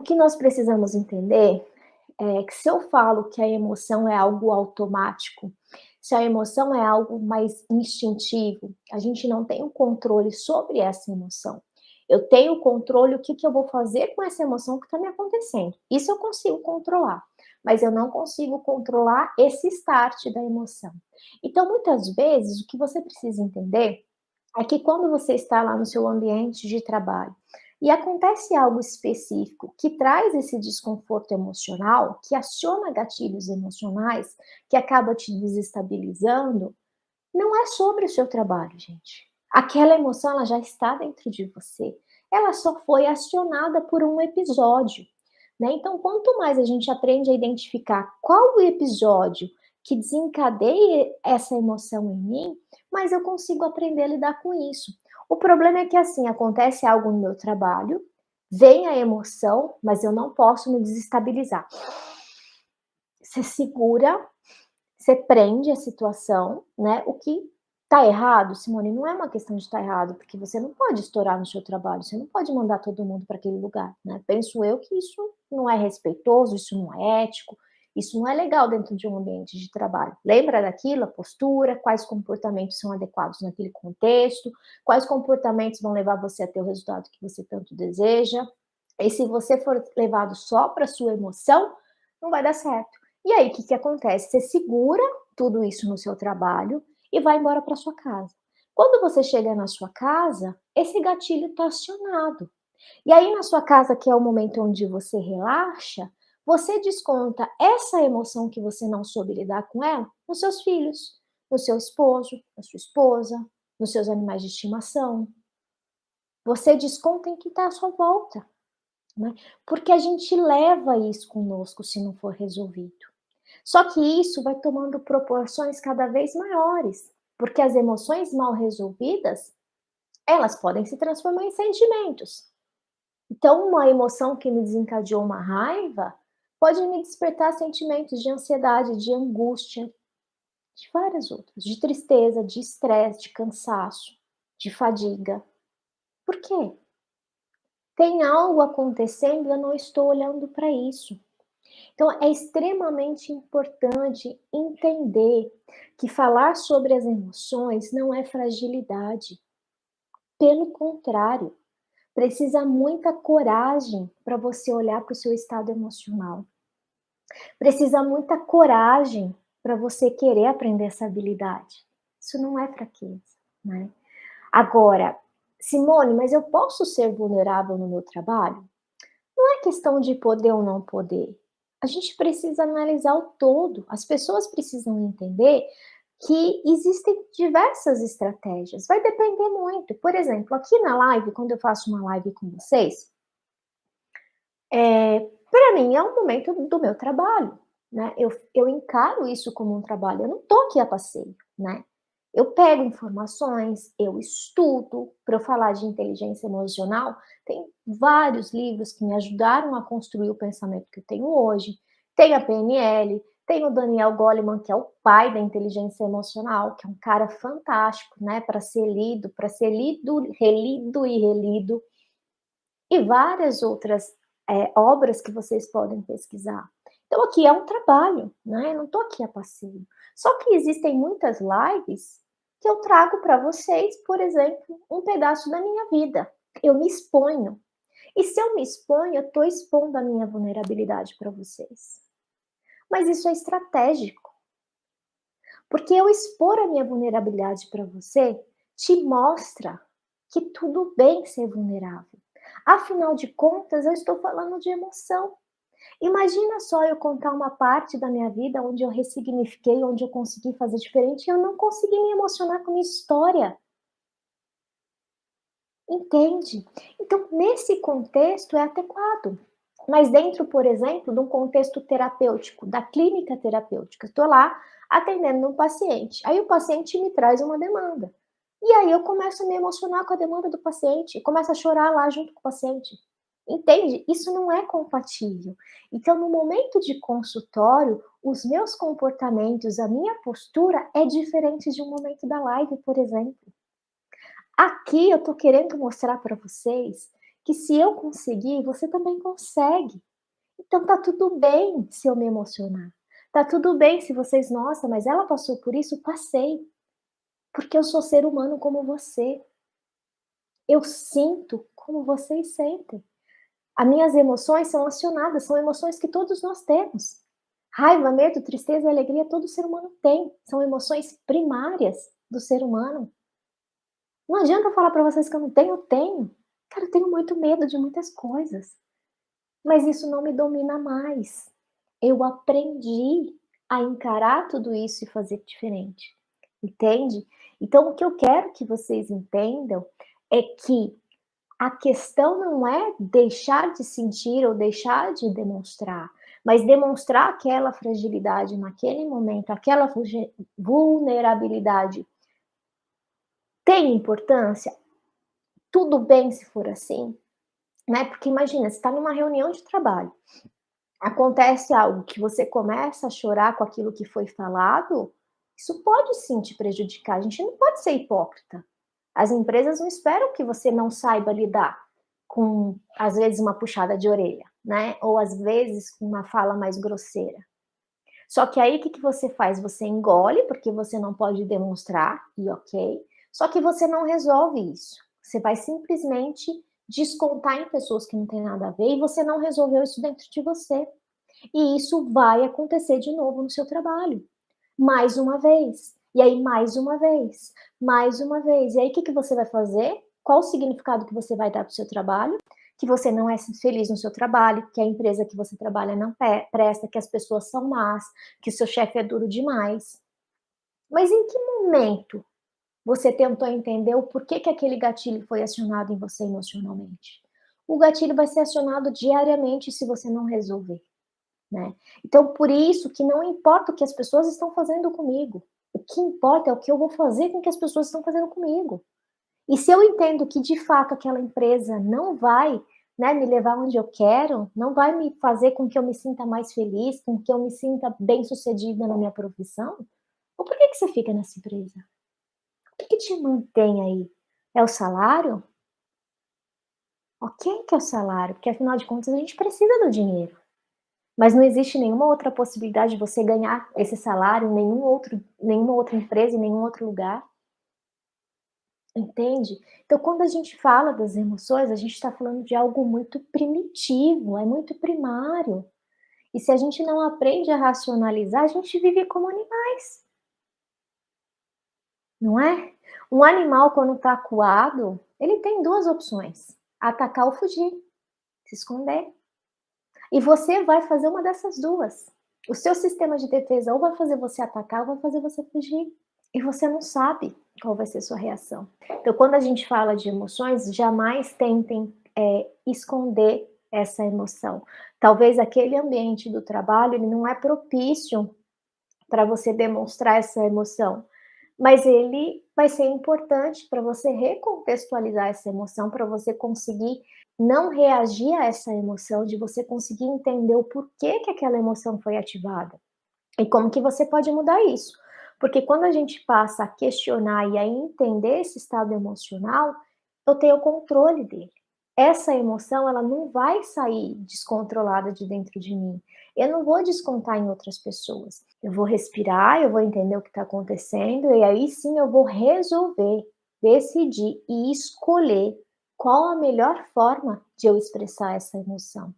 que nós precisamos entender é que se eu falo que a emoção é algo automático, se a emoção é algo mais instintivo, a gente não tem o controle sobre essa emoção. Eu tenho o controle, o que que eu vou fazer com essa emoção que está me acontecendo. Isso eu consigo controlar, mas eu não consigo controlar esse start da emoção. Então, muitas vezes, o que você precisa entender é que quando você está lá no seu ambiente de trabalho e acontece algo específico que traz esse desconforto emocional, que aciona gatilhos emocionais, que acaba te desestabilizando, não é sobre o seu trabalho, gente. Aquela emoção ela já está dentro de você. Ela só foi acionada por um episódio, né? Então, quanto mais a gente aprende a identificar qual o episódio que desencadeia essa emoção em mim, mais eu consigo aprender a lidar com isso. O problema é que assim, acontece algo no meu trabalho, vem a emoção, mas eu não posso me desestabilizar. Você segura, você prende a situação, né, o que tá errado, Simone, não é uma questão de estar errado, porque você não pode estourar no seu trabalho, você não pode mandar todo mundo para aquele lugar, né. Penso eu que isso não é respeitoso, isso não é ético, isso não é legal dentro de um ambiente de trabalho. Lembra daquilo, a postura, quais comportamentos são adequados naquele contexto, quais comportamentos vão levar você a ter o resultado que você tanto deseja. E se você for levado só para sua emoção, não vai dar certo. E aí, o que que acontece? Você segura tudo isso no seu trabalho e vai embora para sua casa. Quando você chega na sua casa, esse gatilho está acionado. E aí, na sua casa, que é o momento onde você relaxa, você desconta essa emoção que você não soube lidar com ela nos seus filhos, no seu esposo, na sua esposa, nos seus animais de estimação. Você desconta em quem está à sua volta, né? Porque a gente leva isso conosco se não for resolvido. Só que isso vai tomando proporções cada vez maiores, porque as emoções mal resolvidas, elas podem se transformar em sentimentos. Então, uma emoção que me desencadeou uma raiva pode me despertar sentimentos de ansiedade, de angústia, de várias outras, de tristeza, de estresse, de cansaço, de fadiga. Por quê? Tem algo acontecendo e eu não estou olhando para isso. Então, é extremamente importante entender que falar sobre as emoções não é fragilidade. Pelo contrário, precisa muita coragem para você olhar para o seu estado emocional. Precisa muita coragem para você querer aprender essa habilidade. Isso não é fraqueza, né? Agora, Simone, mas eu posso ser vulnerável no meu trabalho? Não é questão de poder ou não poder. A gente precisa analisar o todo. As pessoas precisam entender que existem diversas estratégias. Vai depender muito. Por exemplo, aqui na live, quando eu faço uma live com vocês, para mim é um momento do meu trabalho, né? Eu encaro isso como um trabalho. Eu não tô aqui a passeio, né? Eu pego informações, eu estudo. Para eu falar de inteligência emocional, tem vários livros que me ajudaram a construir o pensamento que eu tenho hoje. Tem a PNL, tem o Daniel Goleman, que é o pai da inteligência emocional, que é um cara fantástico, né? Para ser lido, relido e relido. E várias outras obras que vocês podem pesquisar. Então, aqui é um trabalho, né? Eu não estou aqui a passeio. Só que existem muitas lives que eu trago para vocês, por exemplo, um pedaço da minha vida. Eu me exponho. E se eu me exponho, eu estou expondo a minha vulnerabilidade para vocês. Mas isso é estratégico, porque eu expor a minha vulnerabilidade para você te mostra que tudo bem ser vulnerável. Afinal de contas, eu estou falando de emoção. Imagina só eu contar uma parte da minha vida onde eu ressignifiquei, onde eu consegui fazer diferente e eu não consegui me emocionar com a minha história. Entende? Então, nesse contexto é adequado. Mas dentro, por exemplo, de um contexto terapêutico, da clínica terapêutica, estou lá atendendo um paciente. Aí o paciente me traz uma demanda. E aí eu começo a me emocionar com a demanda do paciente, começo a chorar lá junto com o paciente. Entende? Isso não é compatível. Então, no momento de consultório, os meus comportamentos, a minha postura é diferente de um momento da live, por exemplo. Aqui eu tô querendo mostrar para vocês que se eu conseguir, você também consegue. Então tá tudo bem se eu me emocionar. Tá tudo bem se vocês, nossa, mas ela passou por isso, passei, porque eu sou ser humano como você. Eu sinto como vocês sentem. As minhas emoções são acionadas, são emoções que todos nós temos. Raiva, medo, tristeza e alegria todo ser humano tem, são emoções primárias do ser humano. Não adianta eu falar para vocês que eu não tenho, eu tenho. Cara, eu tenho muito medo de muitas coisas, mas isso não me domina mais. Eu aprendi a encarar tudo isso e fazer diferente, entende? Então o que eu quero que vocês entendam é que a questão não é deixar de sentir ou deixar de demonstrar, mas demonstrar aquela fragilidade naquele momento, aquela vulnerabilidade tem importância? Tudo bem se for assim, né? Porque imagina, você está numa reunião de trabalho, acontece algo que você começa a chorar com aquilo que foi falado, isso pode sim te prejudicar. A gente não pode ser hipócrita. As empresas não esperam que você não saiba lidar com, às vezes, uma puxada de orelha, né? Ou às vezes com uma fala mais grosseira. Só que aí o que, que você faz? Você engole, porque você não pode demonstrar, e ok. Só que você não resolve isso. Você vai simplesmente descontar em pessoas que não tem nada a ver e você não resolveu isso dentro de você. E isso vai acontecer de novo no seu trabalho. Mais uma vez. E aí mais uma vez. Mais uma vez. E aí o que, que você vai fazer? Qual o significado que você vai dar para o seu trabalho? Que você não é feliz no seu trabalho, que a empresa que você trabalha não presta, que as pessoas são más, que o seu chefe é duro demais. Mas em que momento você tentou entender o porquê que aquele gatilho foi acionado em você emocionalmente? O gatilho vai ser acionado diariamente se você não resolver, né? Então, por isso que não importa o que as pessoas estão fazendo comigo, o que importa é o que eu vou fazer com o que as pessoas estão fazendo comigo. E se eu entendo que de fato aquela empresa não vai, né, me levar onde eu quero, não vai me fazer com que eu me sinta mais feliz, com que eu me sinta bem-sucedida na minha profissão, ou por que que você fica nessa empresa? O que que te mantém aí? É o salário? Ok que é o salário, porque afinal de contas a gente precisa do dinheiro. Mas não existe nenhuma outra possibilidade de você ganhar esse salário em nenhuma outra empresa, em nenhum outro lugar, entende? Então, quando a gente fala das emoções, a gente está falando de algo muito primitivo, é muito primário. E se a gente não aprende a racionalizar, a gente vive como animais, não é? Um animal, quando está acuado, ele tem duas opções: atacar ou fugir, se esconder. E você vai fazer uma dessas duas. O seu sistema de defesa ou vai fazer você atacar ou vai fazer você fugir. E você não sabe qual vai ser a sua reação. Então, quando a gente fala de emoções, jamais tentem esconder essa emoção. Talvez aquele ambiente do trabalho ele não é propício para você demonstrar essa emoção, mas ele vai ser importante para você recontextualizar essa emoção, para você conseguir não reagir a essa emoção, de você conseguir entender o porquê que aquela emoção foi ativada e como que você pode mudar isso. Porque quando a gente passa a questionar e a entender esse estado emocional, eu tenho o controle dele. Essa emoção, ela não vai sair descontrolada de dentro de mim. Eu não vou descontar em outras pessoas. Eu vou respirar, eu vou entender o que está acontecendo e aí sim eu vou resolver, decidir e escolher qual a melhor forma de eu expressar essa emoção.